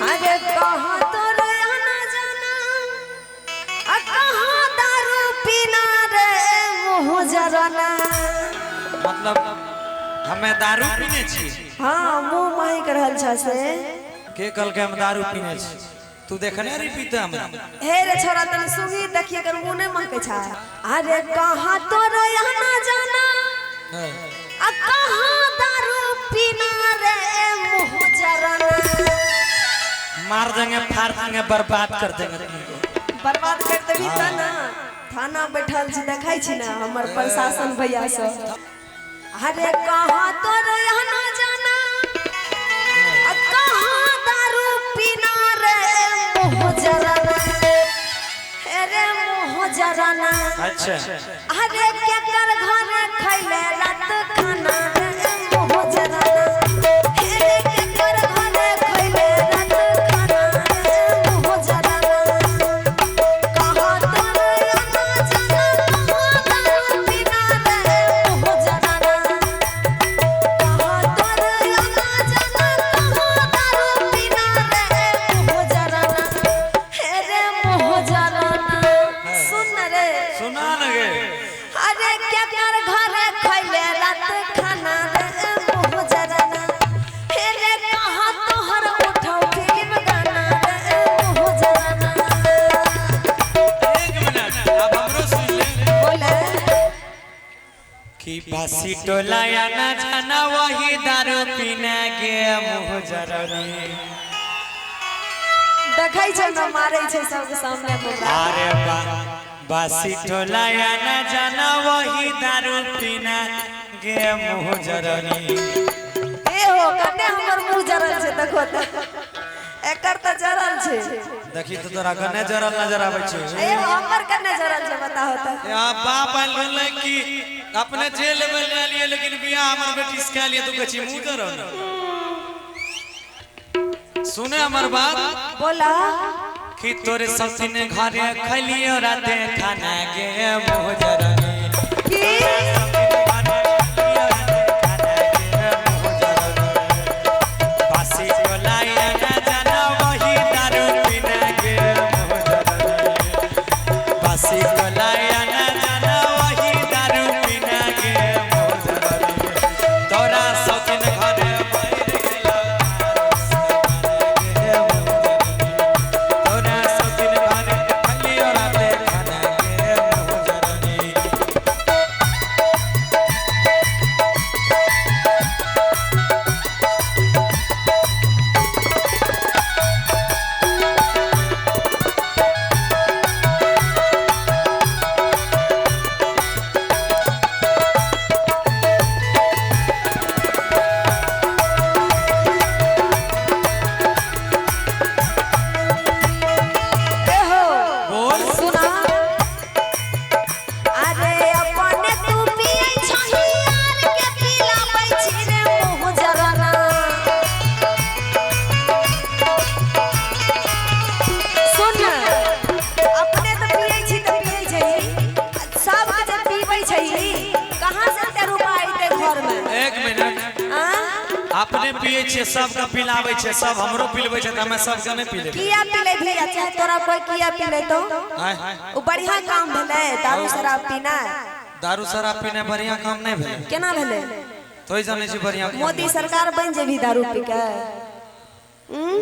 अरे कहाँ तो रे आना जाना कहाँ दारू पीना रे मुँह जराना। मतलब हमें दारू पीने छी। हाँ मुँह महक रहल छ से के कल के हम दारू पीने छी। तू देखने री पीता हम। हे रे छोरा तने सुंगी देखिए कर मुँह नहीं महके छा। अरे कहाँ तो रे आना जाना कहाँ दारू पीना रे मुँह जराना। मार देंगे फाड़ देंगे बर्बाद कर देंगे तुमको। बर्बाद कर देबी त ना थाना बैठल छी देखाई छी ना हमर प्रशासन भैया सब। अरे कहाँ तो रहना जाना कहाँ दारू पीना रे मुँह जराना। अरे मुँह जराना। अच्छा अरे केकर घरे खैले रात खाना रे मुँह जराना। अरे केकर घरे खैले रात खाना रे मुँह जराना। कहाँ तो रहना जाना कहाँ दारू पीना रे मुँह जराना। कहाँ तो रहना जाना कहाँ दारू पीना रे मुँह जराना। अरे मुँह जराना। सुन रे सुना लगे। अरे क्या कर घरे खैले रात खाना रे मुँह जराना। अरे कहाँ तोहर उठाओ फिल्म गाना रे मुँह जराना। एक मिनट अब हमरो सुन ले। बोले कि बासी टोला या ना जाना वही दारू पीने के मुँह जरानी। देखै छै न मारै छै सबके सामने मुँह। अरे बासी टोला या ना जाना वही दारू पीने के मुँह जरानी। ए हो कने हमर मुँह जरल छै देखो त एकर त जरल छै। देखी तो तोरा गने जरल नजर आवे छे। ए हमर कने जरल छै बताओ त। या बाप आइल बोले कि अपने जेल में ले लिए लेकिन बियाह हमर बेटी से लिए तू कछि मुंह जरल। सुने हमर बात बोला कि तोरे सौतीन घरे खलियो राते खाना के मुँह जरानी। की बासी टोला या ना जाना वही दारू पीने के मुँह जरानी। बासी टोला या ना जाना वही दारू पीने के मुँह जरानी। तोरा सौतीन घरे बैठ गेला तोरा सौतीन घरे खलियो राते खाना के मुँह जरानी। ए हो बोल सुना। अरे अपने तू पियै छही यार के पिलाबै छी रे मुँह जराना। सुन अपने तो पियै छी त पियै छही सब के जे पीबै छही कहाँ से ते रुपा आइते घर में। एक मिनट आ अपने पिए छे सबके पिलावे छे सब हमरो पिलबै छे त हमें सबके नहीं पिले। किया पिले भैया चाहे तोरा कोई किया पिले तो हाय वो बढ़िया काम भेले। दारू शराब पीना दारू शराब पीने बढ़िया काम नहीं भेले। केना भेले। तोय जाने छी बढ़िया काम। मोदी सरकार बन जेबी दारू पी के।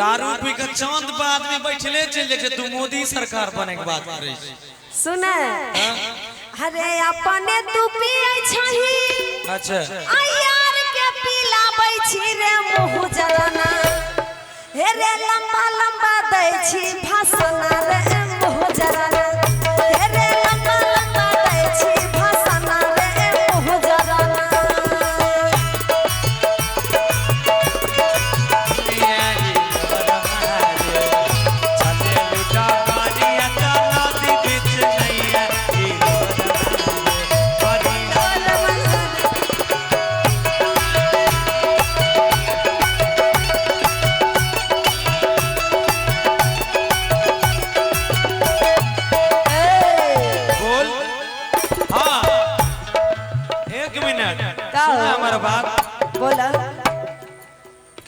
दारू पी के चांद पे आदमी बैठले चल जाए छे। तू मोदी सरकार बने के बात करे छी। सुन अरे अपने तू पियै छही अच्छा आ यार के पिलाबै छी रे मुँह जराना। हे रे लंबा लंबा दै छी भाषण रे मुँह जराना। हे रे लंबा लंबा दै छी भाषण रे मुँह जराना।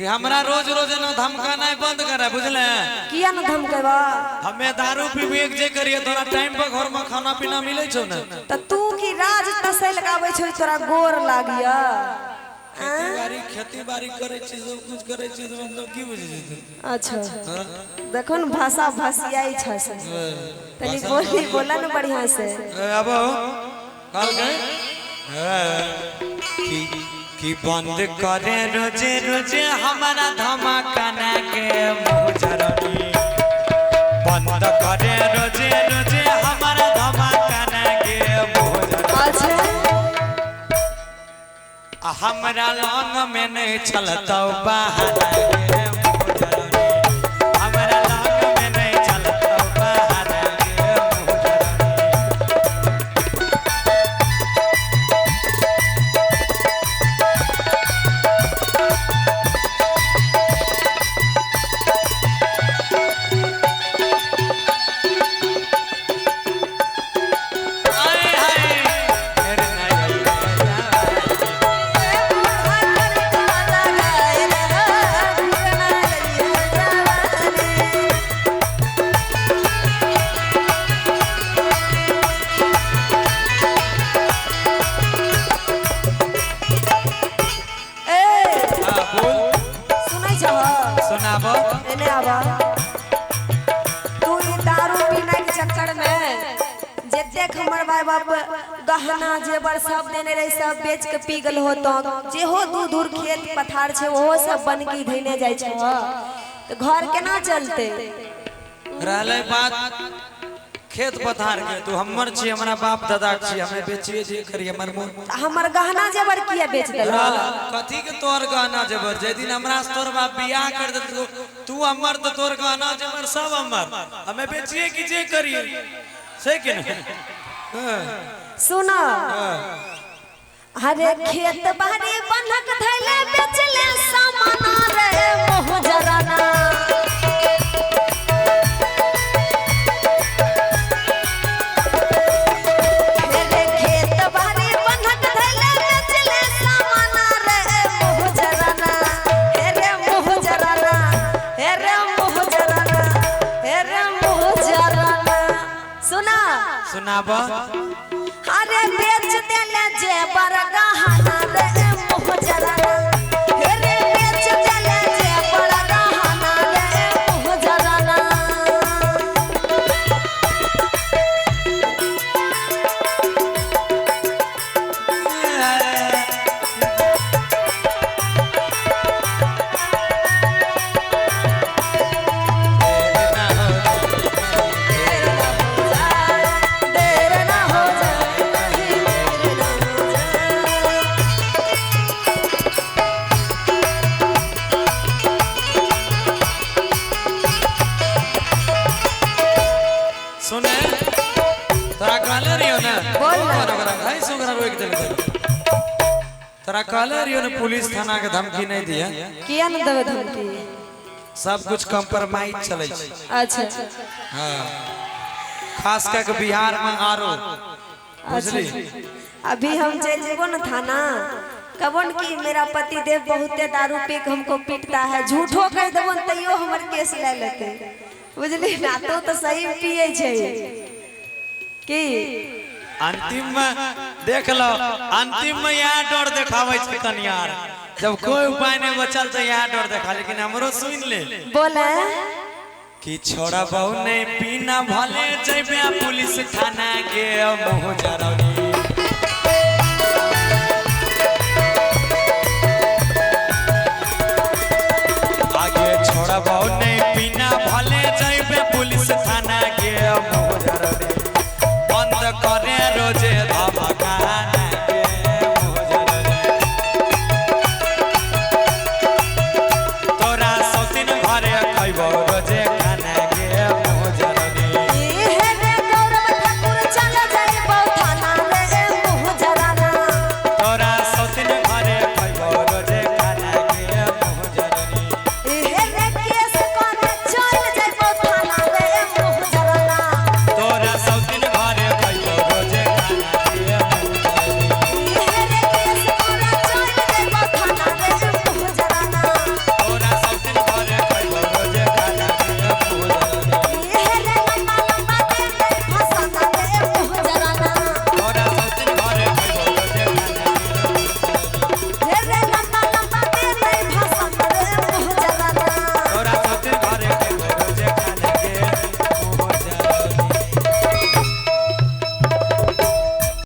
कि हमरा रोज रोज ना धमकाना बंद करे बुझले। किया न धमकेबा? हमें दारू पीबे जे करिए तोरा टाइम पर घर में खाना पीना मिले छौ ना। त तू की राज तसे लगाबै छ तोरा गोर लागिया। खेती बाड़ी करे छी सब कुछ करे छी मतलब की बुझे छी? अच्छा देखो न भाषा भाषियाई छ से तनी बोली बोला न बढ़िया से। अब काल गए कि बंद करे रोजे रोजे हमारा धमाका ना के मुजरनी। बंद करे रोजे रोजे हमारा धमाका ना के मुजरनी। अच्छा हमरा लंग में नहीं चलता बहाना के मुजरनी। हमरा लंग में नहीं चलता बहाना के एने आवा। तू ई दारू पीने के चक्कर में जे देख हमर भाई बाप गहना जेवर सब देने रहे सब बेच के पी गल हो तो जे हो दूर दूर खेत पथार छे वो सब बनकी धइने जाय छ तो घर केना चलते? रहले बात खेत पथार के तू हमर छी हमरा बाप दादा छी हमें बेचिए जे करी हमर मोन हमर गहना जेवर किया बेच देला? कथी के तोर गहना जेवर जे दिन हमरा से तोर बाप बियाह कर दे तू हमर तो तोर गहना जेवर सब हमर हमें बेचिए कि जे करी सही के नहीं। सुना हरे खेत बाड़ी बंधक धैले बेचले सामान रे मोह जराना। सुनाबा अरे बेच देले जेवर गहना रे मोह जराना। रे बेच देले जेवर गहना रे मोह जराना। सुने तोरा कहले रियो ना बोल ना भाई सुगरा रोक दे तोरा कहले रियो ना पुलिस थाना के धमकी नहीं दिया। किया न देवे धमकी? सब कुछ कंप्रोमाइज चले छै। अच्छा हां खास करके बिहार में आरो बुझली। अभी हम चल जेबो न थाना कबन की मेरा पति देव बहुते दारू पी के हमको पीटता है झूठो कह देबो तैयो हमर केस ले लेते बुझली ना। तो सही पिए छै की अंतिम में देख लो अंतिम में यहाँ डर देखावे छै कनियार जब कोई उपाय नहीं बचल तो यहाँ डर देखा। लेकिन हमरो सुन ले बोले कि छोड़ा बहु नहीं पीना भले जइबे पुलिस थाना के मुँह जरौनी।